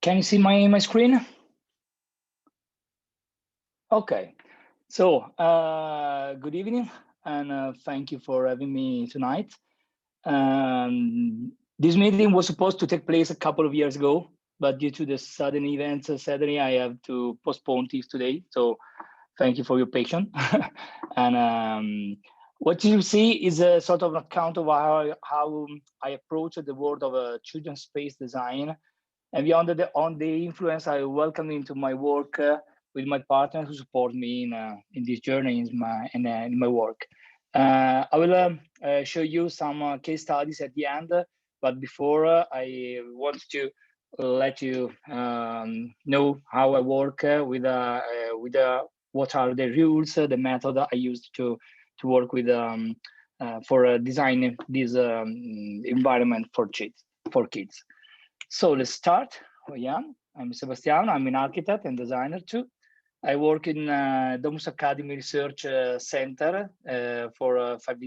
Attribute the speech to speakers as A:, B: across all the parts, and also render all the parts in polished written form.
A: Can you see my screen? Okay, so good evening, and thank you for having me tonight. This meeting was supposed to take place a couple of years ago, but due to the sudden events, suddenly I have to postpone this today. So thank you for your patience. And what you see is a sort of an account of how I approach the world of children's space design. And beyond on the influence, I welcome into my work with my partner who support me in this journey in my work. I will show you some case studies at the end, but before I want to let you know how I work with what are the rules, the method I used to work with for designing this environment for kids. So let's start. I'm Sebastiano. I'm an architect and designer too. I work in Domus Academy Research Center for 5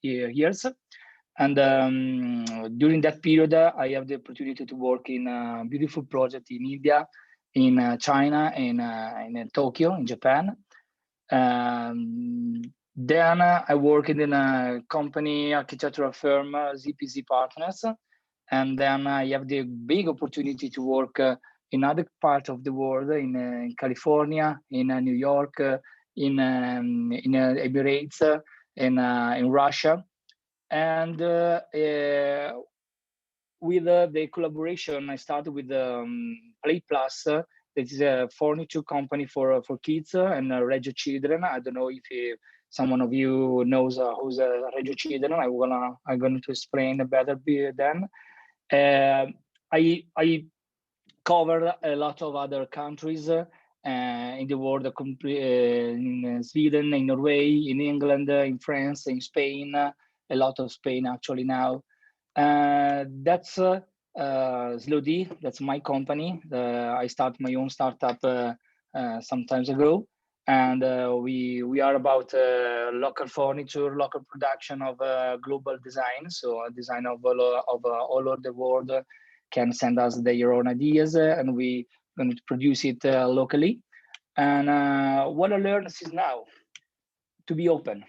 A: years. And during that period, I have the opportunity to work in a beautiful project in India, in China, in Tokyo, in Japan. Then I worked in a company, architectural firm, ZPZ Partners. And then I have the big opportunity to work in other parts of the world, in California, in New York, in Emirates, in Russia. And with the collaboration, I started with Play Plus. That is a furniture company for kids and Reggio Children. I don't know if someone of you knows who's Reggio Children. I'm going to explain better then. I covered a lot of other countries in the world, in Sweden, in Norway, in England, in France, in Spain, a lot of Spain actually now. That's Slowdy, that's my company. I started my own startup some time ago. And we are about local furniture, local production of global design. So a design of all over the world can send us their own ideas, and we going to produce it locally. And what I learned is now to be open.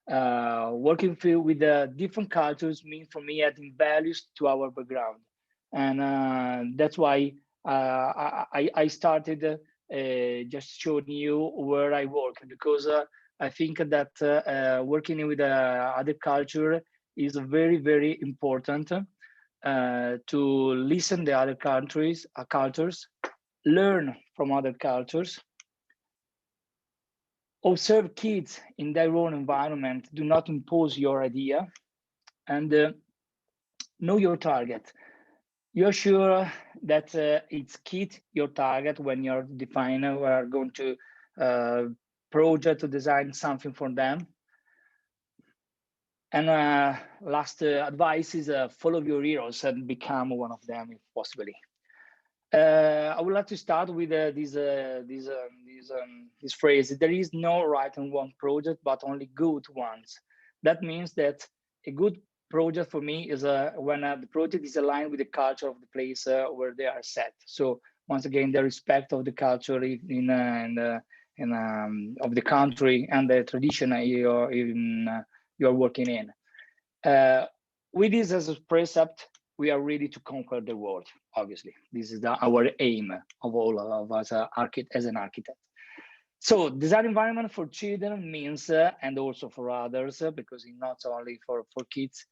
A: Working with different cultures means for me adding values to our background, and that's why I started just showing you where I work, because I think that working with other culture is very, very important to listen to other cultures, learn from other cultures, observe kids in their own environment, do not impose your idea, and know your target. You're sure that it's kid your target when you're defining or are going to project to design something for them. And last advice is follow your heroes and become one of them if possibly. I would like to start with this phrase: there is no right and wrong project, but only good ones. That means that a good project for me is when the project is aligned with the culture of the place where they are set. So once again, the respect of the culture of the country and the tradition you're working in. With this as a precept, we are ready to conquer the world. Obviously, this is our aim of all of us as an architect. So design environment for children means, and also for others, because it's not only for kids,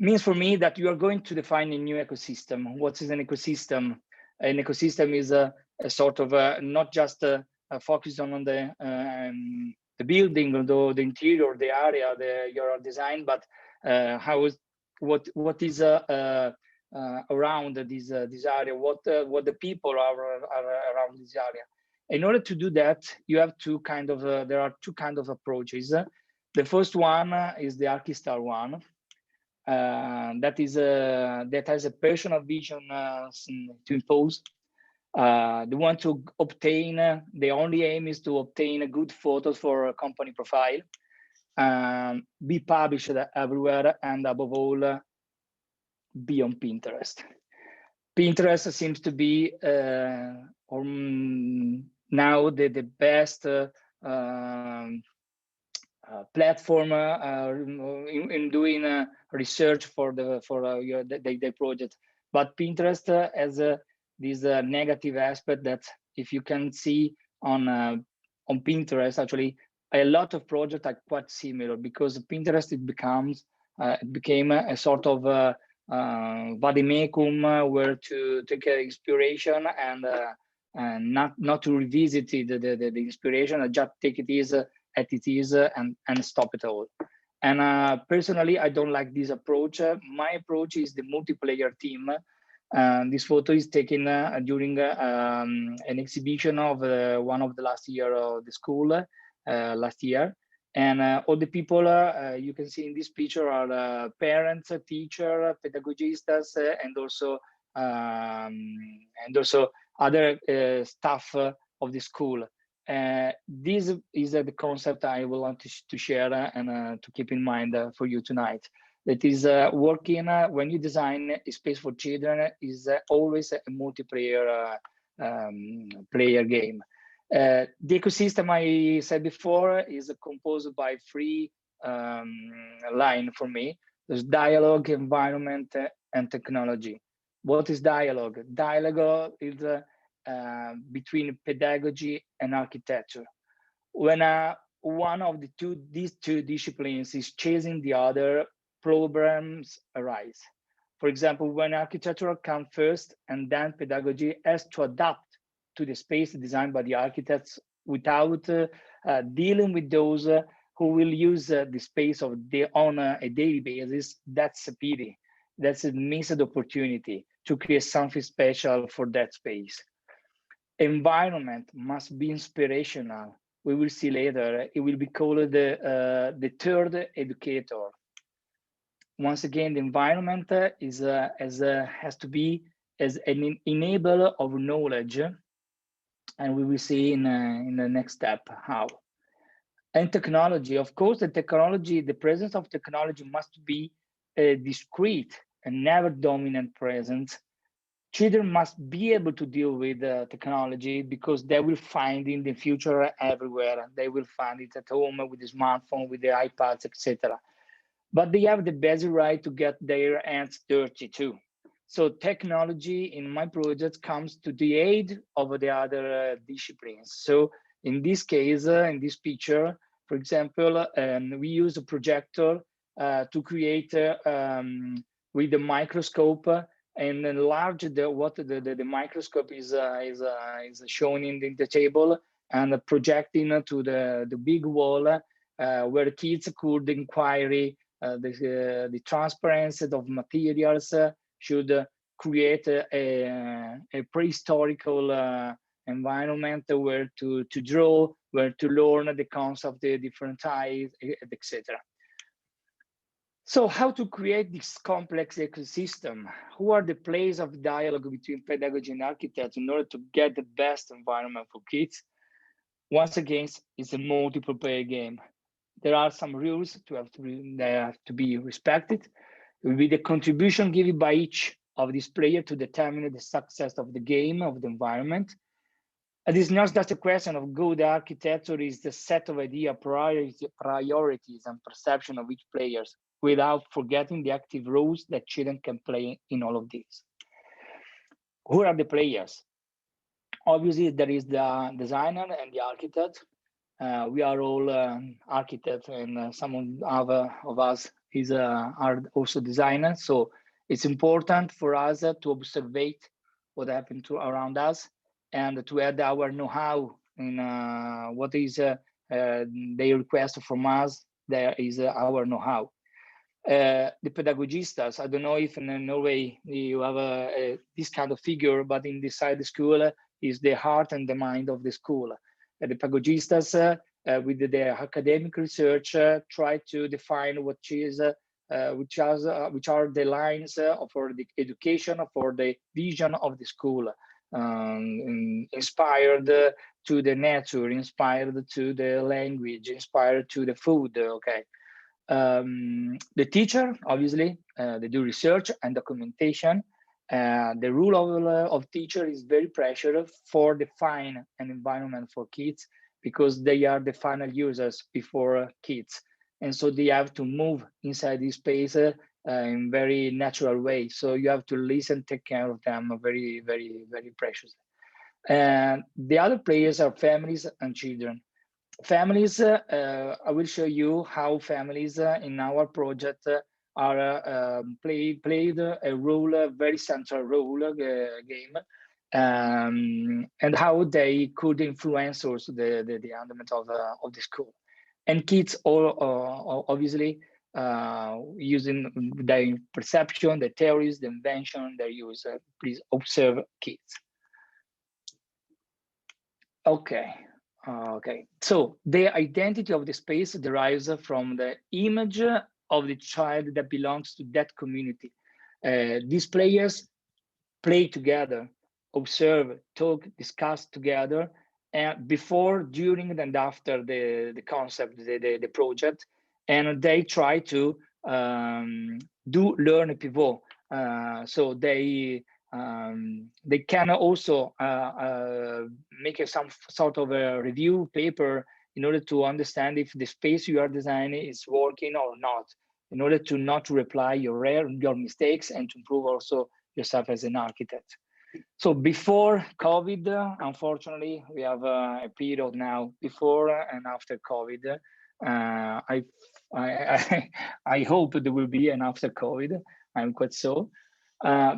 A: means for me that you are going to define a new ecosystem. What is an ecosystem? An ecosystem is a sort of not just focused on the building, or the interior, the area, your design, but what is around this area, what the people are around this area. In order to do that, you have there are two kinds of approaches. The first one is the ArchiStar one. That has a personal vision to impose. They want to obtain, the only aim is to obtain good photos for a company profile, be published everywhere, and above all, be on Pinterest. Pinterest seems to be now the best platform in doing research for the project. But Pinterest has this negative aspect that if you can see on Pinterest, actually a lot of projects are quite similar, because Pinterest it became a sort of vademecum where to take inspiration and not to revisit the inspiration, and just take it as it is and stop it all. And personally, I don't like this approach. My approach is the multiplayer team. This photo is taken during an exhibition of one of the last year of the school last year. And all the people you can see in this picture are parents, teacher, pedagogistas, and also other staff of the school. This is the concept I will want to share and to keep in mind for you tonight. That is working when you design a space for children is always a multiplayer player game. The ecosystem I said before is composed by three lines for me. There's dialogue, environment, and technology. What is dialogue? Dialogue is between pedagogy and architecture. When one of these two disciplines is chasing the other, problems arise. For example, when architecture comes first and then pedagogy has to adapt to the space designed by the architects without dealing with those who will use the space on a daily basis, that's a pity. That's a missed opportunity to create something special for that space. Environment must be inspirational. We will see later. It will be called the third educator. Once again, the environment has to be as an enabler of knowledge, and we will see in the next step how. And technology, of course, the presence of technology must be a discrete and never dominant presence. Children must be able to deal with technology because they will find in the future everywhere. They will find it at home with the smartphone, with the iPads, etc. But they have the basic right to get their hands dirty too. So technology in my project comes to the aid of the other disciplines. So in this case, in this picture, for example, we use a projector to create with the microscope and enlarge what the microscope is shown in the table, and projecting to the big wall where kids could inquire the transparency of materials should create a prehistorical environment where to draw, where to learn the concept of the different types, etc. So how to create this complex ecosystem? Who are the players of dialogue between pedagogy and architects in order to get the best environment for kids? Once again, it's a multiple player game. There are some rules that have to be respected. It will be the contribution given by each of these players to determine the success of the game, of the environment. And it's not just a question of good architecture, it's the set of idea priorities and perception of each player, without forgetting the active roles that children can play in all of this. Who are the players? Obviously, there is the designer and the architect. We are all architects, and some of us are also designers. So it's important for us to observe what happened around us and to add our know-how in what is they request from us. There is our know-how. The pedagogistas, I don't know if in Norway you have this kind of figure, but inside the school is the heart and the mind of the school. The pedagogistas with their academic research try to define which are the lines for the education, for the vision of the school, inspired to the nature, inspired to the language, inspired to the food. Okay. The teacher, obviously, they do research and documentation, The rule of teacher is very precious for define an environment for kids, because they are the final users before kids. And so they have to move inside this space in very natural way. So you have to listen, take care of them very, very, very precious. And the other players are families and children. Families, I will show you how families in our project are played a role, a very central role game, and how they could influence also the element of the school. And kids all obviously using their perception, the theories, the invention, their use. Please observe kids. Okay. Okay, so the identity of the space derives from the image of the child that belongs to that community. These players play together, observe, talk, discuss together, and before, during, and after the concept, the project, and they try to do learn a pivot. So they can also make some sort of a review paper in order to understand if the space you are designing is working or not, in order to not reply your mistakes and to improve also yourself as an architect. So before COVID, unfortunately, we have a period now before and after COVID. I hope there will be an after COVID. I'm quite so.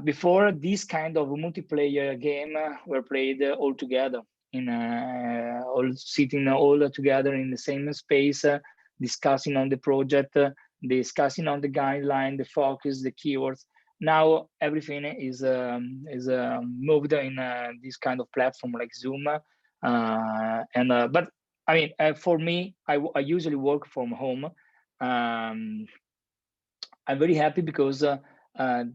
A: Before, this kind of multiplayer game were played all together, all sitting all together in the same space, discussing on the project, discussing on the guideline, the focus, the keywords. Now everything is moved in this kind of platform like Zoom, but I mean, for me, I usually work from home. I'm very happy because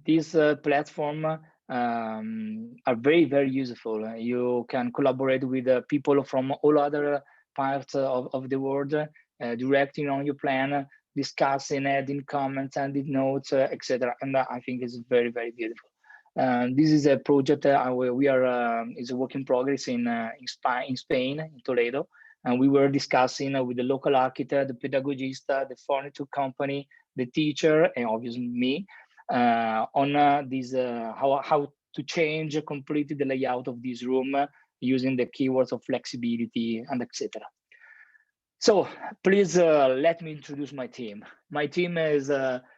A: this platform are very, very useful. You can collaborate with people from all other parts of the world, directing on your plan, discussing, adding comments, adding notes, etc. And I think it's very, very beautiful. This is a project we are is a work in progress in Spain, in Toledo, and we were discussing with the local architect, the pedagogista, the furniture company, the teacher, and obviously me, on this how to change completely the layout of this room using the keywords of flexibility and etc. So please let me introduce my team. My team is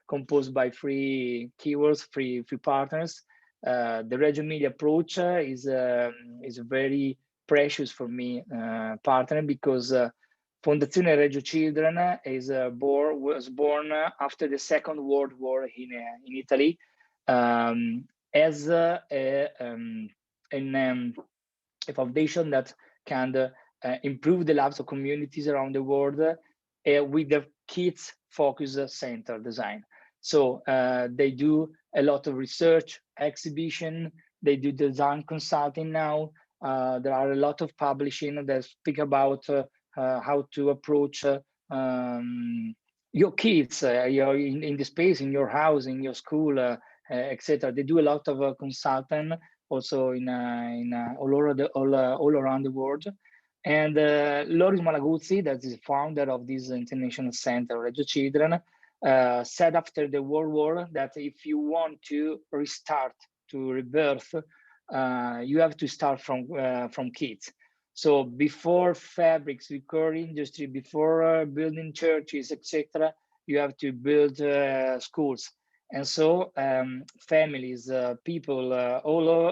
A: composed by three keywords, three partners. The Reggio Emilia approach is very precious for me partner, because Fondazione Reggio Children was born after the Second World War in Italy, as a foundation that can improve the lives of communities around the world with the kids focus center design. So they do a lot of research, exhibition, they do design consulting now. There are a lot of publishing that speak about how to approach your kids in the space, in your house, in your school, etc. They do a lot of consulting also all around the world. And Loris Malaguzzi, that is the founder of this international center, Reggio Children, said after the World War that if you want to restart, to rebirth, you have to start from kids. So before fabrics, before industry, before building churches, etc., you have to build schools. And so families, people, all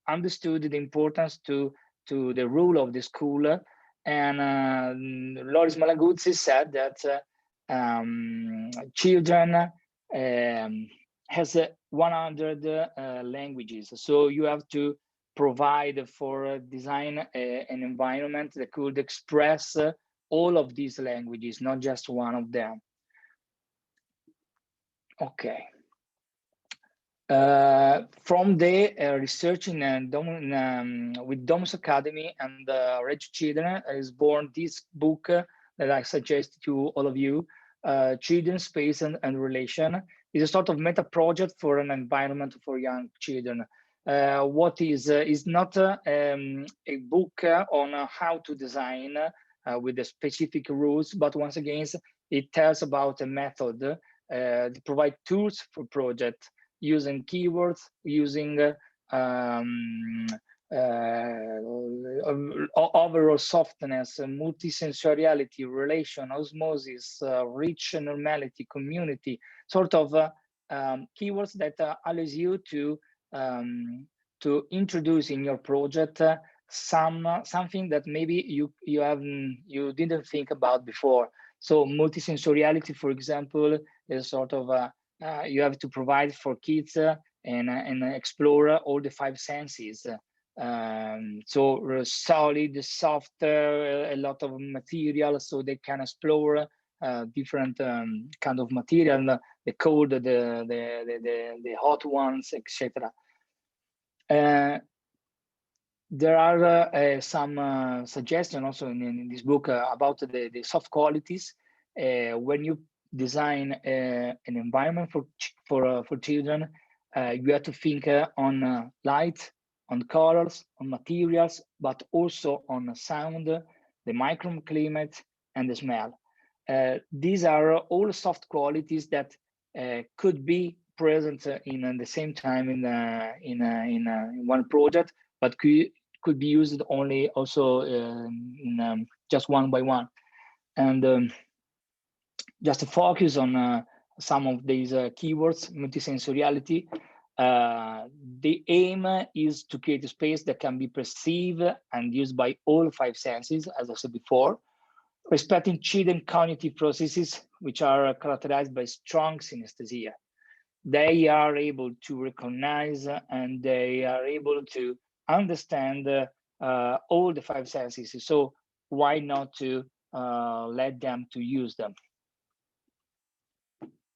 A: understood the importance to the role of the school. And Loris Malaguzzi said that children has 100 languages. So you have to provide for design an environment that could express all of these languages, not just one of them. Okay. From the research with Domus Academy and Reggio Children is born this book that I suggest to all of you, Children, Space and Relation. is a sort of meta project for an environment for young children. What is not a book on how to design with the specific rules, but once again, it tells about a method to provide tools for project using keywords, using overall softness, multi-sensoriality, relation, osmosis, rich normality, community, sort of keywords that allows you to introduce in your project something that maybe you didn't think about before. So multi-sensoriality, for example, is sort of you have to provide for kids and explore all the 5 senses. So solid, soft, a lot of material, so they can explore different kind of material, the cold, the hot ones, etc. There are some suggestions also in this book about the soft qualities. When you design an environment for children, you have to think on light, on colors, on materials, but also on sound, the microclimate, and the smell. These are all soft qualities that could be present in the same time in one project, but could be used only also in just one by one. And just to focus on some of these keywords, multisensoriality, the aim is to create a space that can be perceived and used by all 5 senses, as I said before, respecting children cognitive processes, which are characterized by strong synesthesia. They are able to recognize and they are able to understand all the 5 senses. So why not to let them to use them?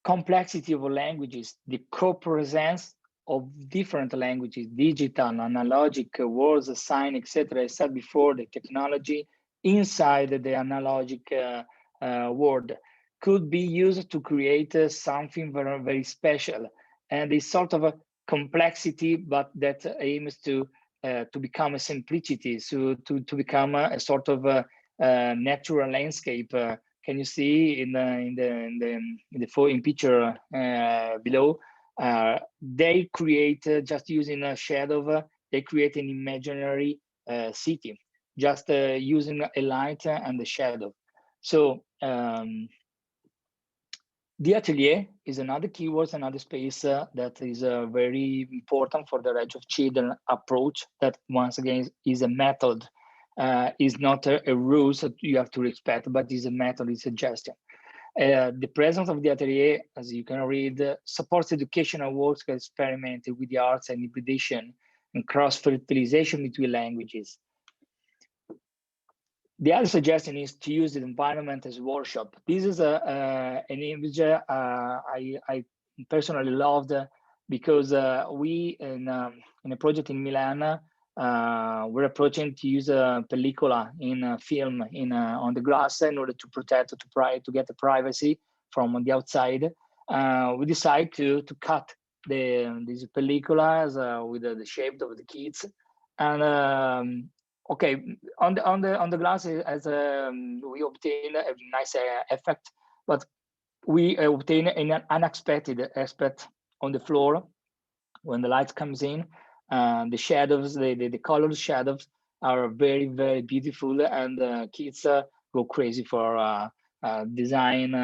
A: Complexity of languages, the co-presence of different languages, digital, analogic, words, sign, etc. I said before, the technology inside the analogic world could be used to create something very, very special. And it's sort of a complexity, but that aims to become a simplicity, so to become a sort of a natural landscape. Can you see in the picture below? They create just using a shadow. They create an imaginary city, just using a light and the shadow. So the atelier is another keyword, another space that is very important for the range of children approach. That once again is a method. Is not a rule that you have to respect, but is a method, is a suggestion. The presence of the atelier, as you can read, supports educational works experimented with the arts and hybridization and cross-fertilization between languages. The other suggestion is to use the environment as a workshop. This is an image I personally loved because we, in a project in Milan, we're approaching to use a pellicola in a film on the glass in order to protect, to get the privacy from the outside. We decide to cut these pellicolas with the shape of the kids, and okay, on the glass, as we obtain a nice effect, but we obtain an unexpected aspect on the floor when the light comes in. The shadows, the colored shadows are very, very beautiful, and kids go crazy for design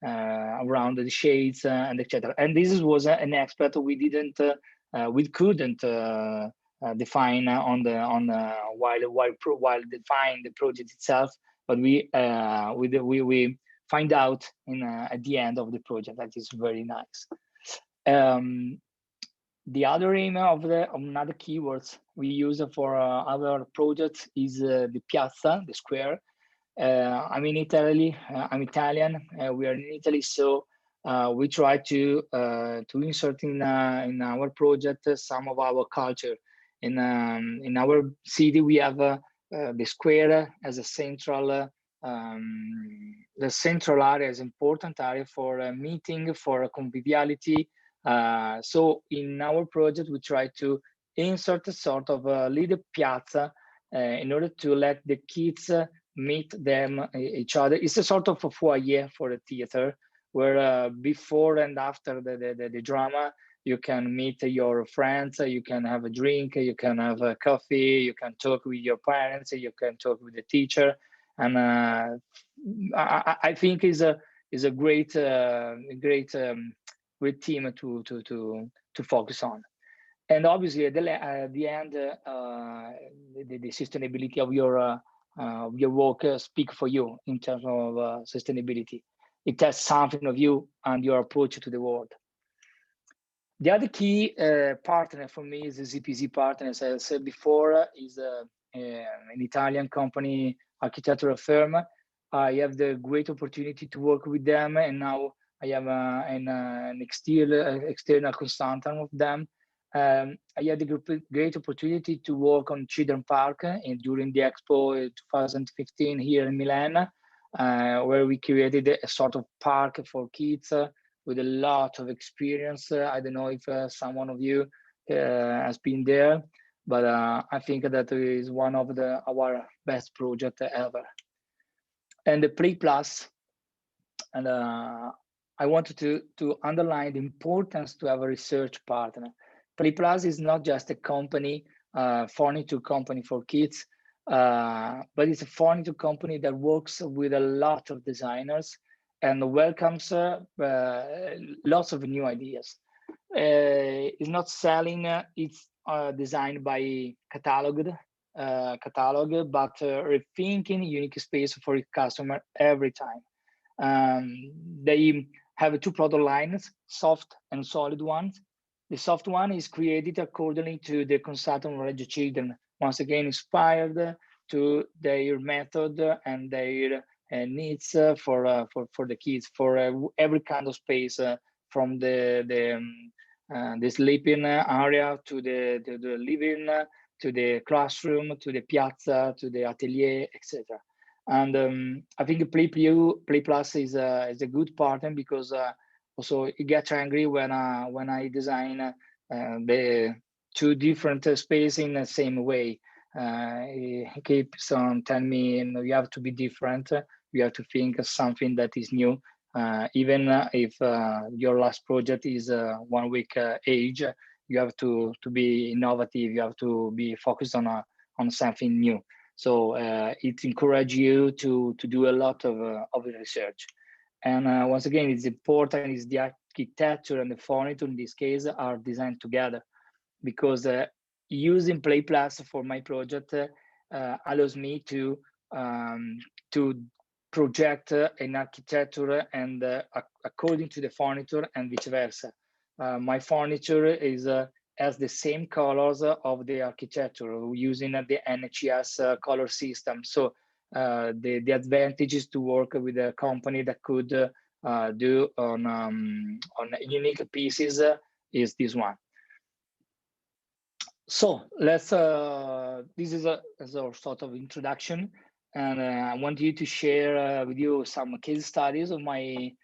A: around the shades and etc. And this was an aspect we didn't, we couldn't define while defining the project itself, but we find out at the end of the project. That is very nice. The other aim of another keywords we use for other projects is the piazza, the square. I'm in Italy. I'm Italian. We are in Italy, so we try to insert in our project some of our culture. In our city, we have the square as a central the central area is important area for a meeting, for a conviviality. So in our project, we try to insert a sort of a little piazza in order to let the kids meet them each other. It's a sort of a foyer for the theater, where before and after the drama, you can meet your friends, you can have a drink, you can have a coffee, you can talk with your parents, you can talk with the teacher, and I think is a great great team to focus on. And obviously at the end, the sustainability of your work speak for you in terms of sustainability. It has something of you and your approach to the world. The other key partner for me is the ZPZ partner. As I said before, is an Italian company, architectural firm. I have the great opportunity to work with them, and now I am an external consultant of them. I had the great opportunity to work on Children Park during the Expo 2015 here in Milan, where we created a sort of park for kids with a lot of experience. I don't know if someone of you has been there, but I think that is one of our best projects ever. And the Play Plus, and I wanted to underline the importance to have a research partner. Play Plus is not just a company, furniture company for kids, but it's a furniture company that works with a lot of designers and welcomes lots of new ideas. It's not selling, it's designed by catalog, but rethinking unique space for its customer every time. They have two product lines, soft and solid ones. The soft one is created accordingly to the consultant Reggio Children, once again inspired to their method and their needs for the kids, for every kind of space, from the sleeping area to the living, to the classroom, to the piazza, to the atelier, etc. And I think Play Plus is a good partner, because also it gets angry when I design the two different spaces in the same way. He keeps on telling me, you have to be different. You have to think of something that is new. Even if your last project is 1 week age, you have to be innovative. You have to be focused on something new. So it encourages you to do a lot of research. And once again, it's important is the architecture and the furniture in this case are designed together, because using Play Plus for my project allows me to project an architecture and according to the furniture and vice versa. My furniture has the same colors of the architecture using the NHS color system. So the advantage is to work with a company that could do on unique pieces is this one. So let's this is a sort of introduction, and I want you to share with you some case studies of my.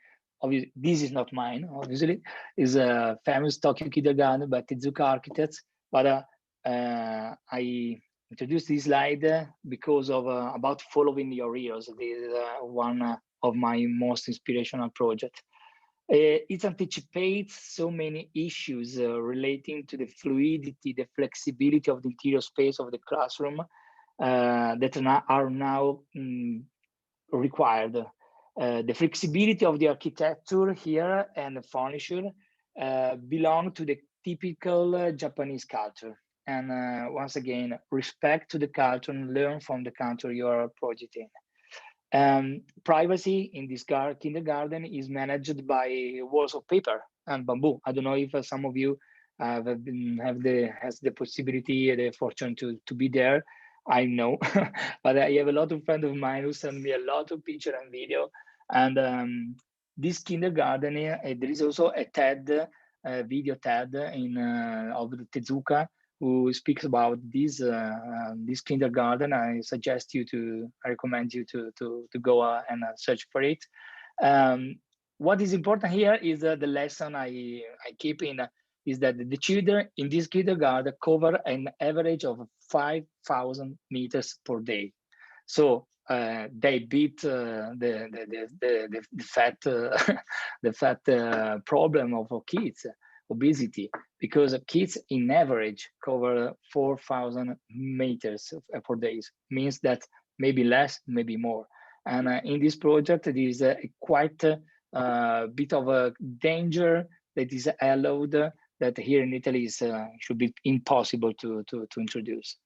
A: This is not mine, obviously. Is a famous Tokyo kindergarten by Tezuka Architects, but I introduced this slide because of about following your ears. This is one of my most inspirational projects. It anticipates so many issues relating to the fluidity, the flexibility of the interior space of the classroom that are now required. The flexibility of the architecture here and the furniture belong to the typical Japanese culture. And once again, respect to the culture and learn from the country you are projecting. Privacy in this kindergarten is managed by walls of paper and bamboo. I don't know if some of you has the possibility, the fortune to be there. I know, but I have a lot of friends of mine who send me a lot of picture and video. And this kindergarten, there is also a TED video TED of the Tezuka, who speaks about this this kindergarten, I recommend you to go and search for it. What is important here is the lesson I keep in is that the children in this kindergarten cover an average of 5,000 meters per day. So they beat the fat the fat problem of kids, obesity, because kids in average cover 4,000 meters per day. Means that maybe less, maybe more. And in this project, it is quite a bit of a danger that is allowed that here in Italy is should be impossible to introduce.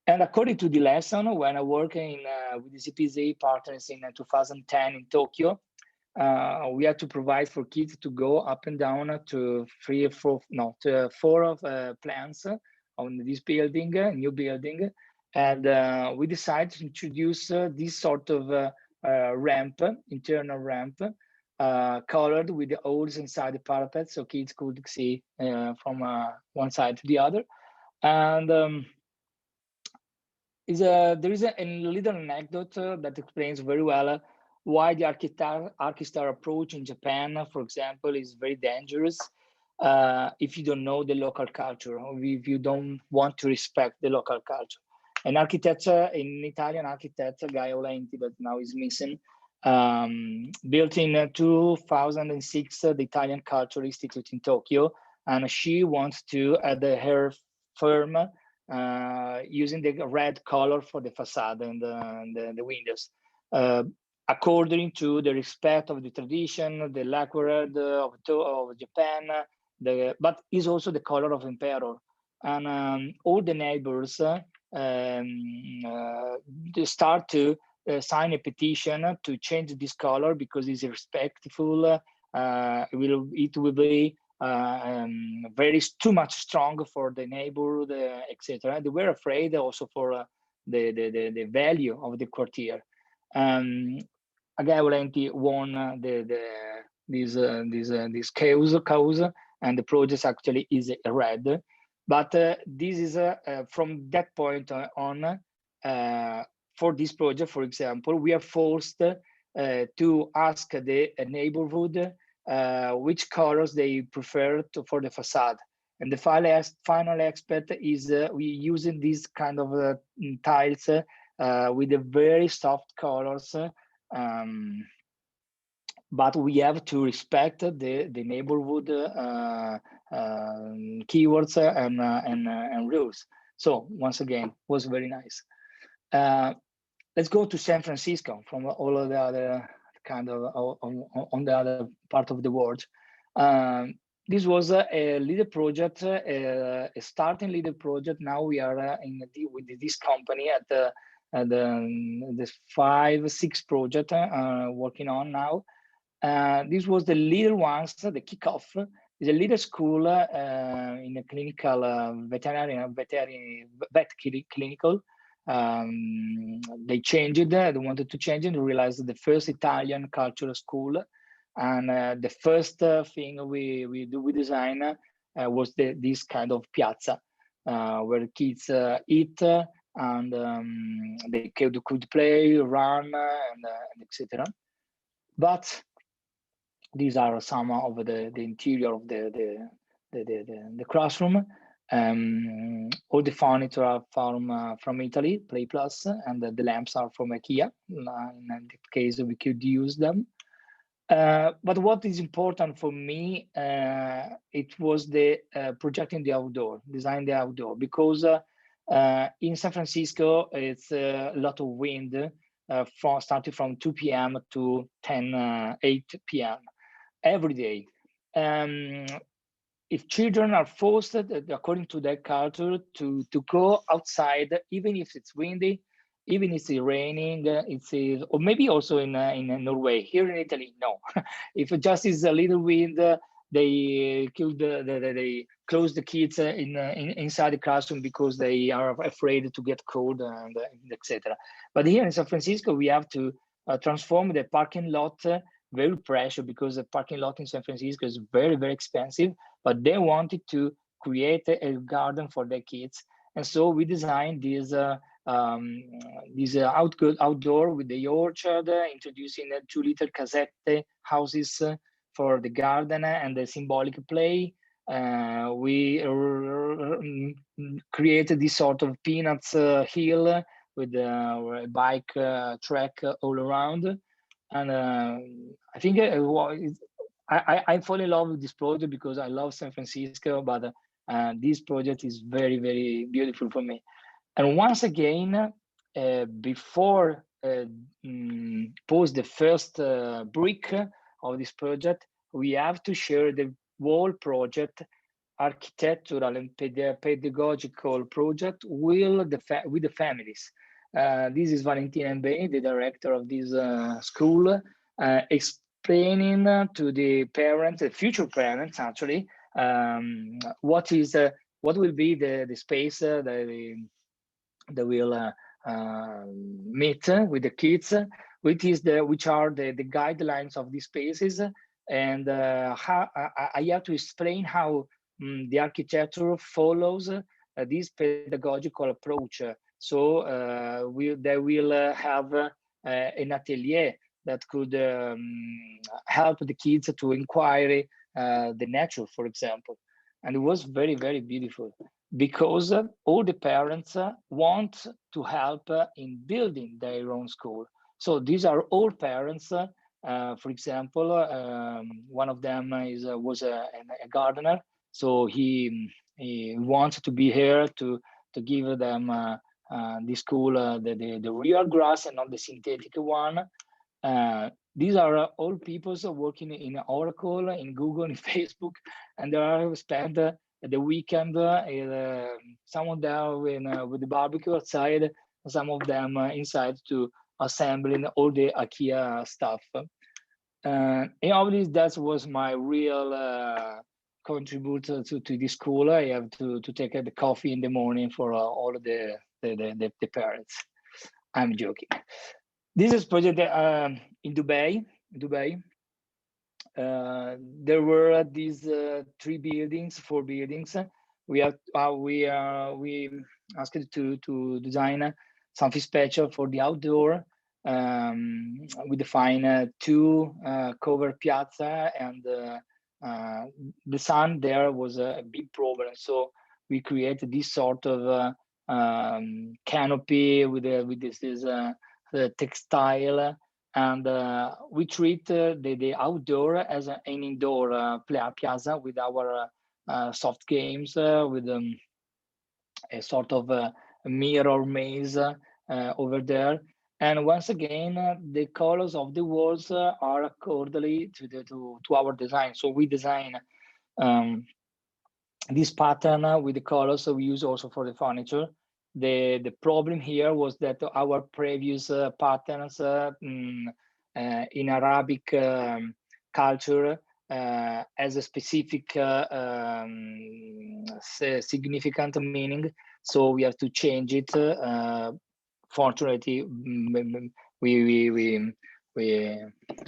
A: And according to the lesson, when I work with the CPZ partners in 2010 in Tokyo, we had to provide for kids to go up and down to four plants on this building, new building. And we decided to introduce this sort of ramp, internal ramp, colored with the holes inside the parapet, so kids could see from one side to the other. And there is a little anecdote that explains very well why the Archistar approach in Japan, for example, is very dangerous if you don't know the local culture, or if you don't want to respect the local culture. An architect, an Italian architect, Gaia Olenti, that now is missing, built in 2006 the Italian Culture Institute in Tokyo, and she wants to add her firm using the red color for the facade and the windows, according to the respect of the tradition, the lacquer of Japan, but is also the color of emperor. And all the neighbors they start to sign a petition to change this color because it's respectful. It will be too much strong for the neighbor, etc. They were afraid also for the value of the quartier. Again, won this cause, and the project actually is red. But this is from that point on. For this project, for example, we are forced to ask the neighborhood which colors they prefer for the facade. And the final aspect is we using these kind of tiles with the very soft colors, but we have to respect the neighborhood keywords and rules. So once again, was very nice. Let's go to San Francisco from all of the other kind of on the other part of the world. This was a leader project, a starting leader project. Now we are with this company at the 5-6 project working on now. This was the leader ones, the kickoff. Is a leader school in a clinical vet clinical. They changed it. They wanted to change it. They realized the first Italian cultural school, and the first thing we design was this kind of piazza where kids eat and they could play, run, and etc. But these are some of the interior of the classroom. All the furniture are from Italy, Play Plus, and the lamps are from IKEA. In that case, we could use them. But what is important for me, it was the projecting the outdoor, design the outdoor, because in San Francisco, it's a lot of wind starting from 2 p.m. to 8 p.m. every day. If children are forced, according to their culture, to go outside, even if it's windy, even if it's raining, or maybe also in Norway. Here in Italy, no. If it just is a little wind, they they close the kids inside the classroom because they are afraid to get cold and etc. But here in San Francisco, we have to transform the parking lot. Very pressure because the parking lot in San Francisco is very, very expensive, but they wanted to create a garden for their kids. And so we designed this outdoor with the orchard, introducing 2-liter cassette houses for the garden and the symbolic play. We created this sort of peanuts hill with a bike track all around. And I think I fall in love with this project because I love San Francisco, but this project is very, very beautiful for me. And once again, before pose the first brick of this project, we have to share the whole project, architectural and pedagogical project, with the families. This is Valentina Mbey, the director of this school, explaining to the parents, the future parents actually, what will be the space that will meet with the kids, which are the guidelines of these spaces, and how I have to explain how the architecture follows this pedagogical approach. So they will have an atelier that could help the kids to inquire the nature, for example. And it was very, very beautiful because all the parents want to help in building their own school. So these are all parents. For example, one of them was a gardener. So he wants to be here to give them the school the real grass and not the synthetic one. These are all people working in Oracle, in Google, in Facebook, and they are spent the weekend. Some of them with the barbecue outside, some of them inside to assembling all the IKEA stuff. And obviously, that was my real contributor to this school. I have to take the coffee in the morning for all of the parents. I'm joking. This is project in Dubai. There were these 4 buildings. We asked to design something special for the outdoor. We define 2 covered piazza, and the sun there was a big problem. So we created this sort of canopy with this the textile, and we treat the outdoor as an indoor piazza with our soft games, with a sort of a mirror maze over there. And once again, the colors of the walls are accordingly to our design. So we design this pattern with the colors we use also for the furniture. The problem here was that our previous patterns in Arabic culture has a specific significant meaning, so we have to change it. Fortunately, we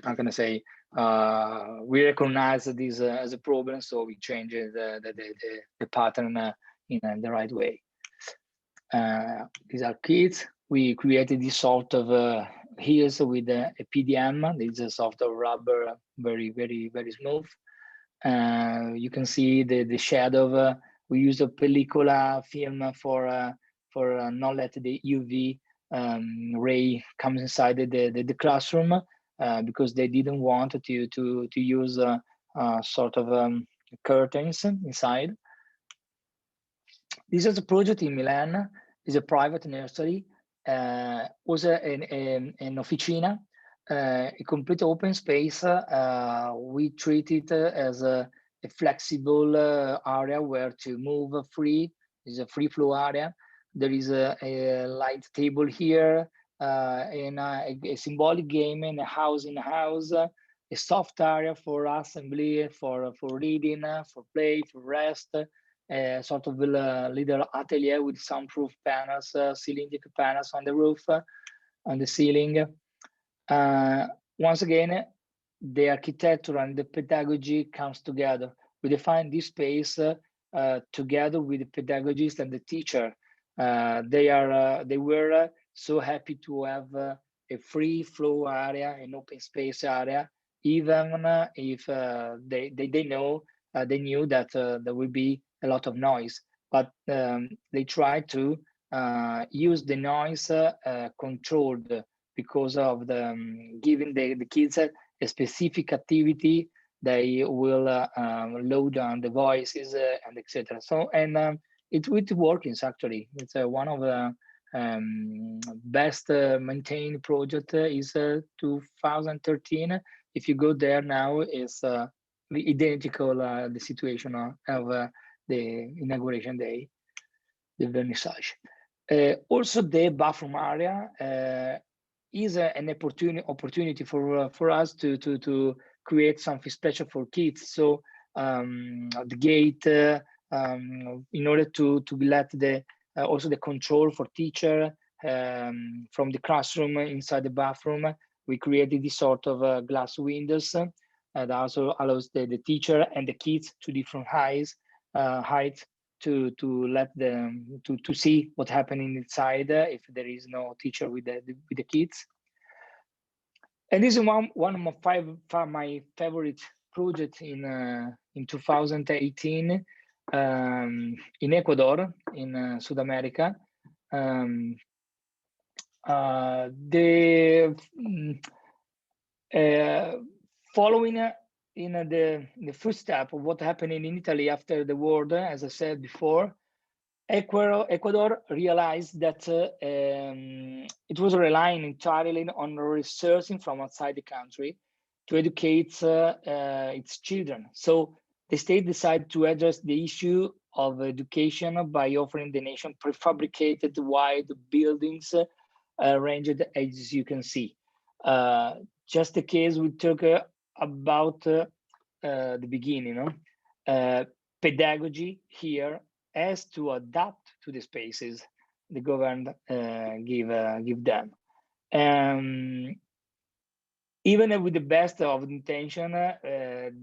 A: how can I say, we recognize this as a problem, so we change the pattern in the right way. These are kids. We created this sort of heels with a PDM. It's a sort of rubber, very, very, very smooth. You can see the shadow. We use a pellicola film for not let the UV ray comes inside the classroom, because they didn't want to use sort of curtains inside. This is a project in Milan. It's a private nursery. Was an officina, a complete open space. We treat it as a flexible area where to move free. It's a free flow area. There is a light table here, and a symbolic game in a house, a soft area for assembly, for reading, for play, for rest. Sort of a little atelier with soundproof panels, cylindrical panels on the roof, on the ceiling. Once again, the architecture and the pedagogy comes together. We define this space together with the pedagogist and the teacher. They were so happy to have a free flow area, an open space area, even if they knew that there will be a lot of noise, but they tried to use the noise controlled, because of the giving the kids a specific activity. They will load down the voices and etc. So, and it working actually. It's one of the best maintained project is 2013. If you go there now, is identical the situation of the inauguration day, the vernissage. Also, the bathroom area is an opportunity for us to create something special for kids. So the gate, in order to let the also the control for teacher from the classroom inside the bathroom, we created this sort of glass windows that also allows the teacher and the kids to different heights to let them to see what's happening inside if there is no teacher with the kids. And this is one of my favorite projects in 2018 in Ecuador, in South America. Following in the first step of what happened in Italy after the war, as I said before, Ecuador realized that it was relying entirely on researching from outside the country to educate its children. So the state decided to address the issue of education by offering the nation prefabricated wide buildings arranged as you can see. Just the case we talk about the beginning, pedagogy here has to adapt to the spaces the government give them. Even with the best of intention,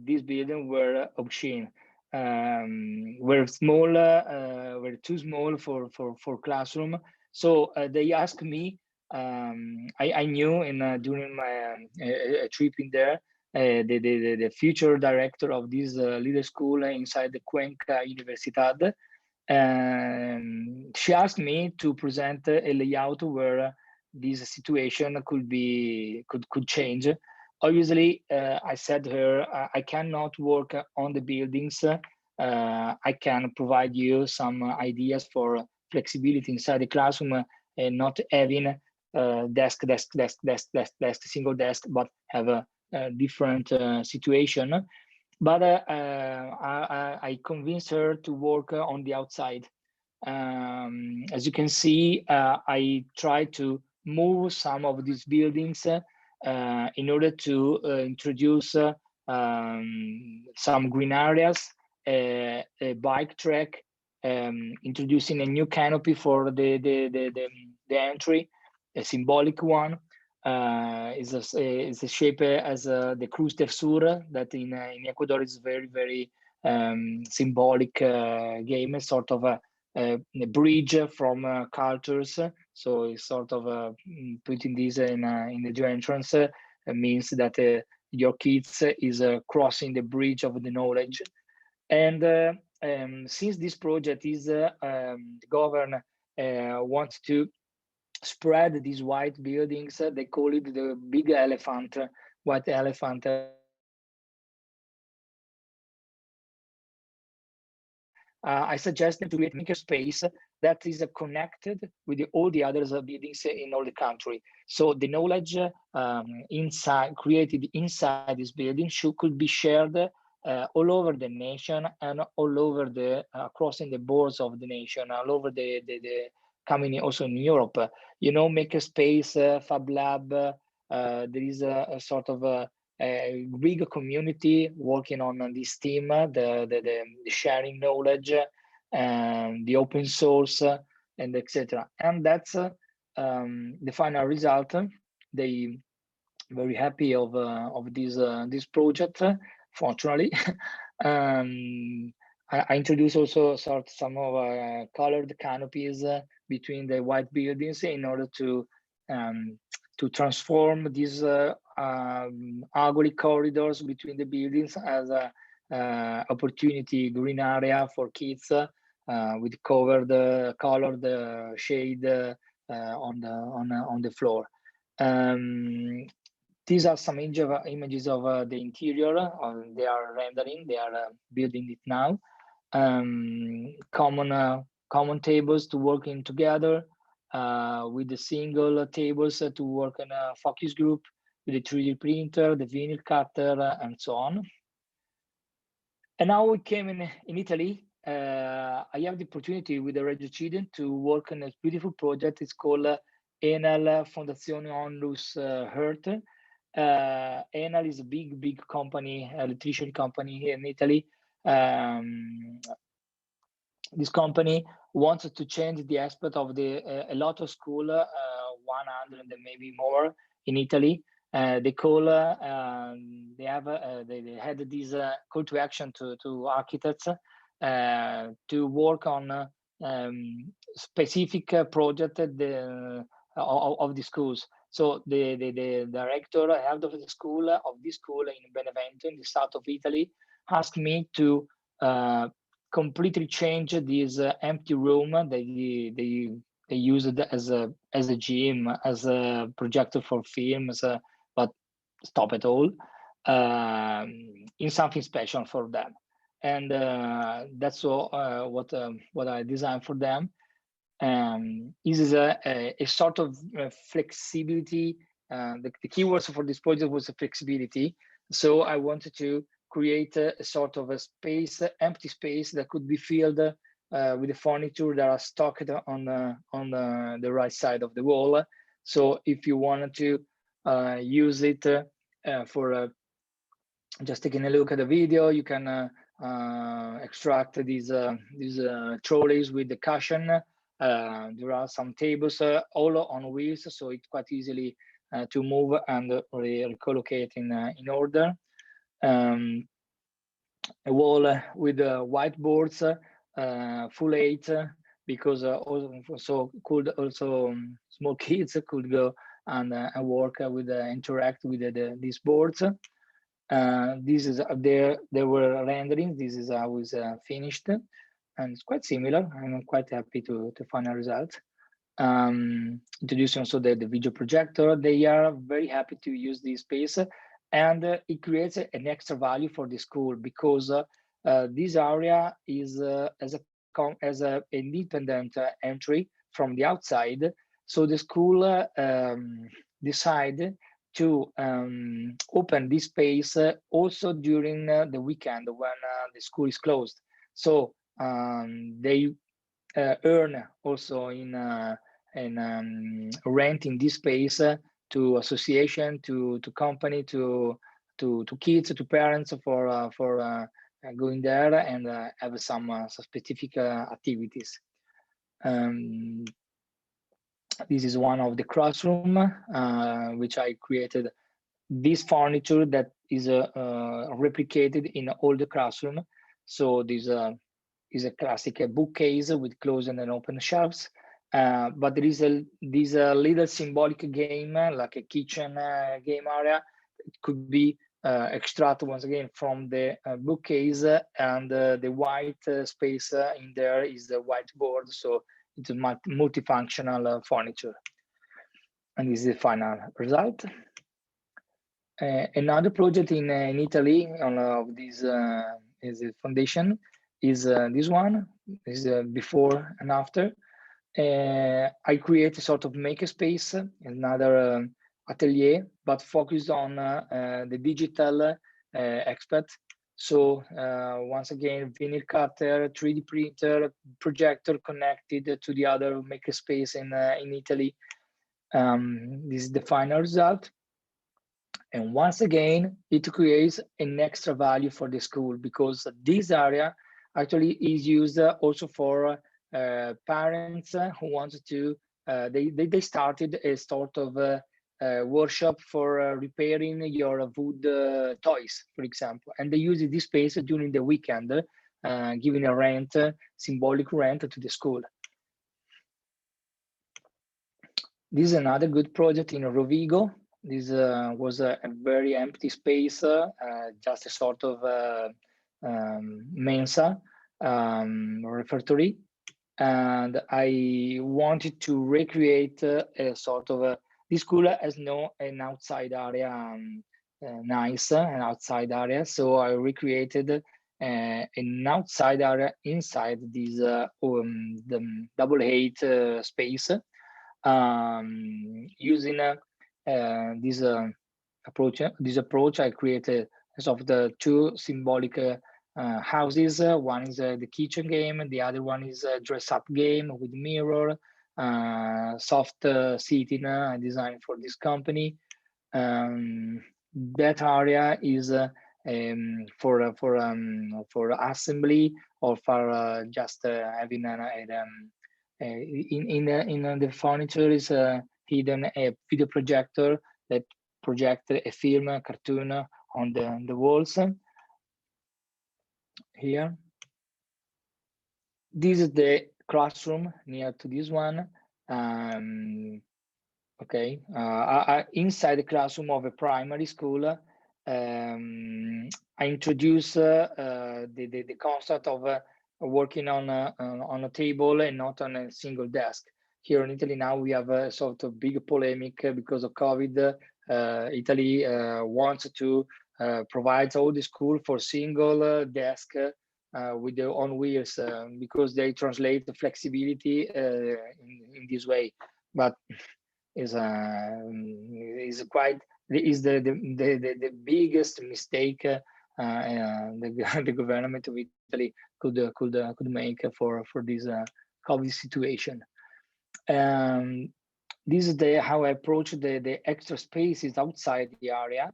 A: these buildings were obscene, were small, were too small for classroom. So they asked me. I knew during my trip in there, the future director of this leader school inside the Cuenca Universidad. She asked me to present a layout where this situation could change. Obviously, I said to her, I cannot work on the buildings. I can provide you some ideas for flexibility inside the classroom and not having desk, single desk, but have a different situation. But I convinced her to work on the outside. As you can see, I tried to move some of these buildings in order to introduce some green areas, a bike track, introducing a new canopy for the entry, a symbolic one. Is a shape as the Cruz del Sur that in Ecuador is very symbolic game, sort of a bridge from cultures. So it's sort of putting this in the entrance means that your kids is crossing the bridge of the knowledge. And since this project is the government wants to spread these white buildings, they call it the big elephant, white elephant. I suggest them to create a maker space that is connected with all the other buildings in all the country. So the knowledge created inside this building could be shared all over the nation and all over crossing the borders of the nation, all over the coming also in Europe. Maker space, Fab Lab, there is a sort of a big community working on this theme, the sharing knowledge, and the open source, and etc. And that's the final result. They very happy of this project. Fortunately, I introduced also some of colored canopies between the white buildings in order to transform these ugly corridors between the buildings as a opportunity green area for kids with colored shade on the floor. These are some images of the interior. They are rendering. They are building it now. Common tables to working together with the single tables to work in a focus group with the 3D printer, the vinyl cutter, and so on. And now we came in Italy. I have the opportunity with the Radio Student to work on a beautiful project. It's called Enel Fondazione Onlus Earth. Enel is a big company, electrician company here in Italy. This company wants to change the aspect of a lot of school, 100 and maybe more in Italy. They had this call to action to architects to work on specific project of the schools. So the director, head of the school of this school in Benevento, in the south of Italy, asked me to completely change this empty room. They use it as a gym, as a projector for films, but stop it all in something special for them. And that's what I designed for them. This is a sort of flexibility. The keywords for this project was flexibility. So I wanted to create a sort of a space, empty space that could be filled with the furniture that are stocked on the right side of the wall. So if you wanted to use it for just taking a look at the video, you can extract these trolleys with the cushion. There are some tables all on wheels, so it's quite easily to move and recolocate in order. A wall with whiteboards, full 8, because also small kids could go and work with interact with these boards. This is there were renderings. This is how it's finished, and it's quite similar. I'm quite happy to final result. Introducing also the video projector. They are very happy to use this space, and it creates an extra value for the school because this area is as a independent entry from the outside. So the school decide to open this space also during the weekend when the school is closed. So they earn also in renting this space to association, to company, to kids, to parents for going there and have some specific activities. This is one of the classroom which I created. This furniture that is replicated in all the classroom. So this is a classic bookcase with closed and open shelves. But there is this little symbolic game, like a kitchen game area. It could be extracted once again from the bookcase, and the white space in there is the whiteboard. So it's a multifunctional furniture. And this is the final result. Another project in Italy of this is a foundation is this one. This is before and after. I create a sort of makerspace, another atelier, but focused on the digital aspect. So once again, vinyl cutter, 3D printer, projector connected to the other makerspace in Italy. This is the final result. And once again, it creates an extra value for the school because this area actually is used also for parents who wanted to, they started a sort of workshop for repairing your wood toys, for example, and they use this space during the weekend giving a rent, symbolic rent to the school. This is another good project in Rovigo. This was a very empty space, just a sort of mensa, refectory. And I wanted to recreate a sort of this school has an outside area, nice, an outside area. So I recreated an outside area inside this the double height space, using this approach. I created sort of the two symbolic houses. One is the kitchen game, the other one is a dress-up game with mirror, soft seating designed for this company. That area is for assembly or for just having in the furniture is hidden a video projector that projects a film, a cartoon on the walls. Here, this is the classroom near to this one. Okay, inside the classroom of a primary school, I introduce the concept of working on a table and not on a single desk. Here in Italy now we have a sort of big polemic because of COVID. Italy wants to provide all the school for single desk with their own wheels because they translate the flexibility in this way, but is the biggest mistake the government of Italy could make for this COVID situation. This is how I approach the extra spaces outside the area.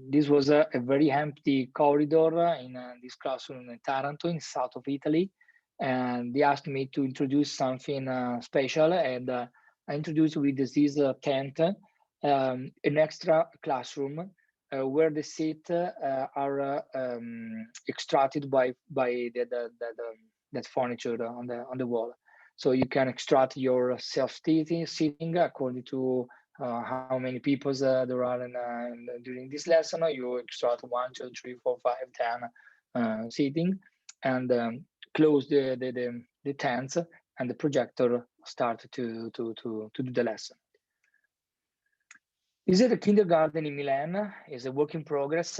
A: This was a very empty corridor in this classroom in Taranto, in south of Italy, and they asked me to introduce something special, and I introduced with this tent an extra classroom where the seats are extracted by that furniture on the wall. So you can extract your sitting according to how many people there are during this lesson. You extract 1, 2, 3, 4, 5, 10 sitting, and close the tents, and the projector start to do the lesson. This is the kindergarten in Milan. It's a work in progress.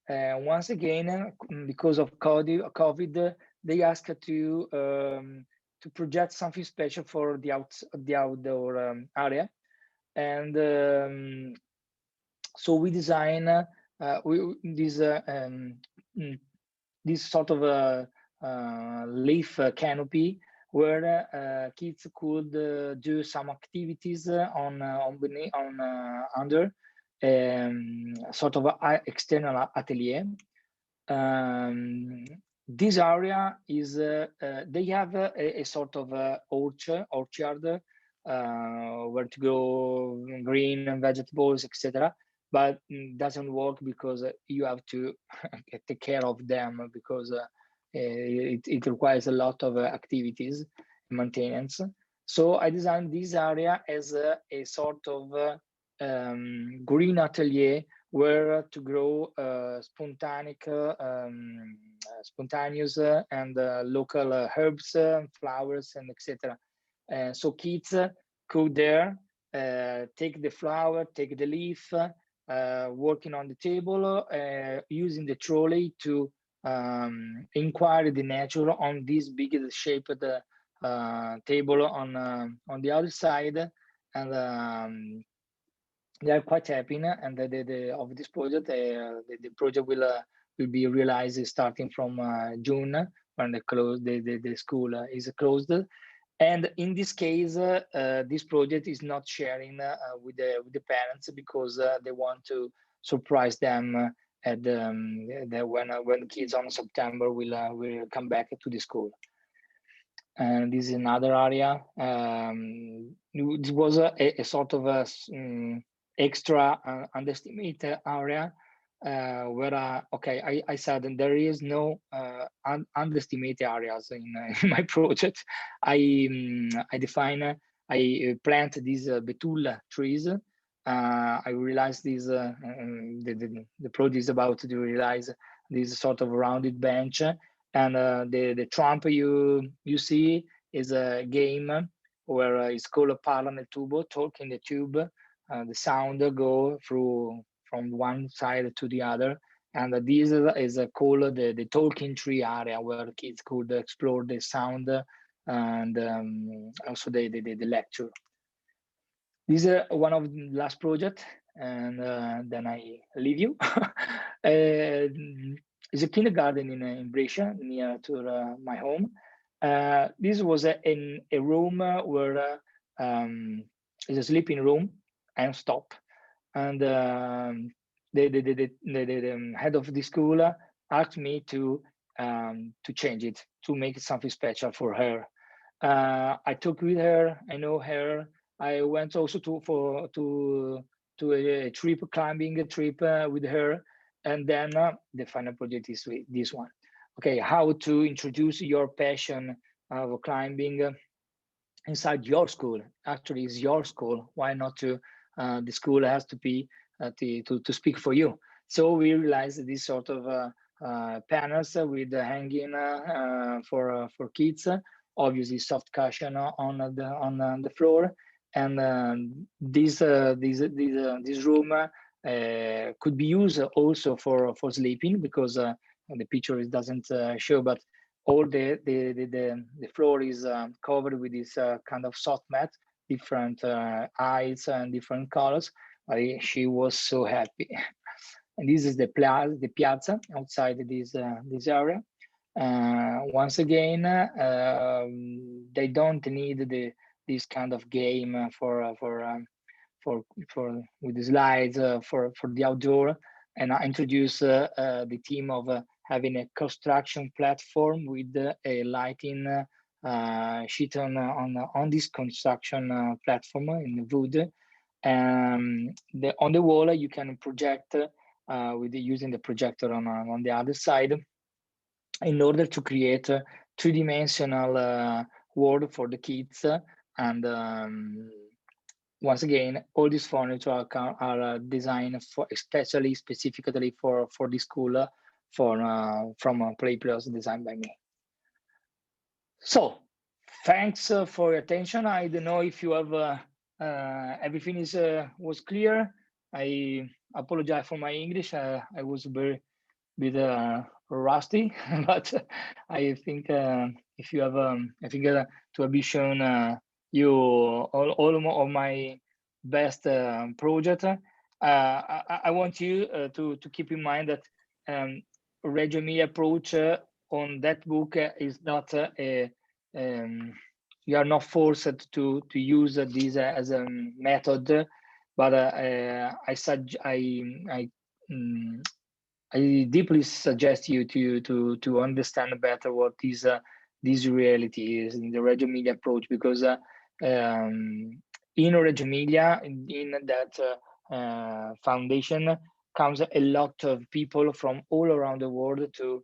A: Once again, because of COVID, they asked to project something special for the outdoor area, and so we design this sort of leaf canopy where kids could do some activities under sort of external atelier. This area is they have a sort of orchard where to grow green and vegetables, etc. But doesn't work because you have to take care of them, because it requires a lot of activities and maintenance. So I designed this area as a sort of green atelier where to grow spontaneous and local herbs, flowers, and etc. So kids go there, take the flower, take the leaf, working on the table, using the trolley to inquire the nature on this big shaped table on the other side, and they are quite happy. And of this project, the project will be realized starting from June, when the school is closed. And in this case, this project is not sharing with the parents, because they want to surprise them at when kids on September will come back to the school. And this is another area. This was a sort of a extra underestimated area where I said there is no underestimated areas in, in my project. I define, I plant these betul trees. I realized this the project is about to realize this sort of rounded bench, and the trump you see is a game where it's called a parla nel tubo, talk in the tube. The sound go through from one side to the other, and this is called the talking tree area, where kids could explore the sound and also the lecture. This is one of the last project, and then I leave you. It's a kindergarten in Brescia, near to my home. This was in a room where it's a sleeping room and stop. And the head of the school asked me to change it, to make it something special for her. I took with her, I know her. I went also to a trip, climbing a trip with her, and then the final project is this one. Okay, how to introduce your passion of climbing inside your school. Actually, it's your school. Why not to the school has to be to speak for you? So we realized this sort of panels with hanging for kids. Obviously, soft cushion on the floor, and this room could be used also for sleeping, because the picture doesn't show, but all the floor is covered with this kind of soft mat, different heights and different colors. She was so happy. And this is the piazza outside this area. Once again, they don't need this kind of game for with the slides for the outdoor. And I introduce the team of having a construction platform with a lighting sheet on this construction platform in wood. On the wall you can project with using the projector on the other side, in order to create a three-dimensional world for the kids. And once again, all these furniture are designed for specifically for the school, from Play Plus designed by me. So thanks for your attention. I don't know if you have everything was clear. I apologize for my English. I was very bit rusty, but I think if you have I think to have shown you all of my best project. I want you to keep in mind that Reggio Emilia approach on that book is not you are not forced to use this as a method, but I deeply suggest you to understand better what this reality is in the Reggio Emilia approach, because in Reggio Emilia, in that foundation, comes a lot of people from all around the world to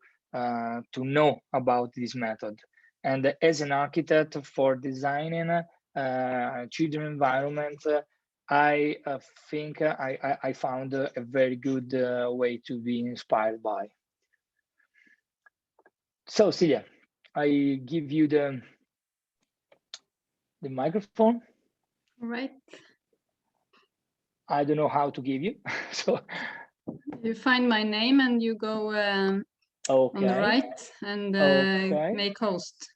A: know about this method. And as an architect for designing children environment, I think I found a very good way to be inspired by. So Celia, I give you the microphone.
B: All right.
A: I don't know how to give you. So
B: you find my name and you go on the right and make host.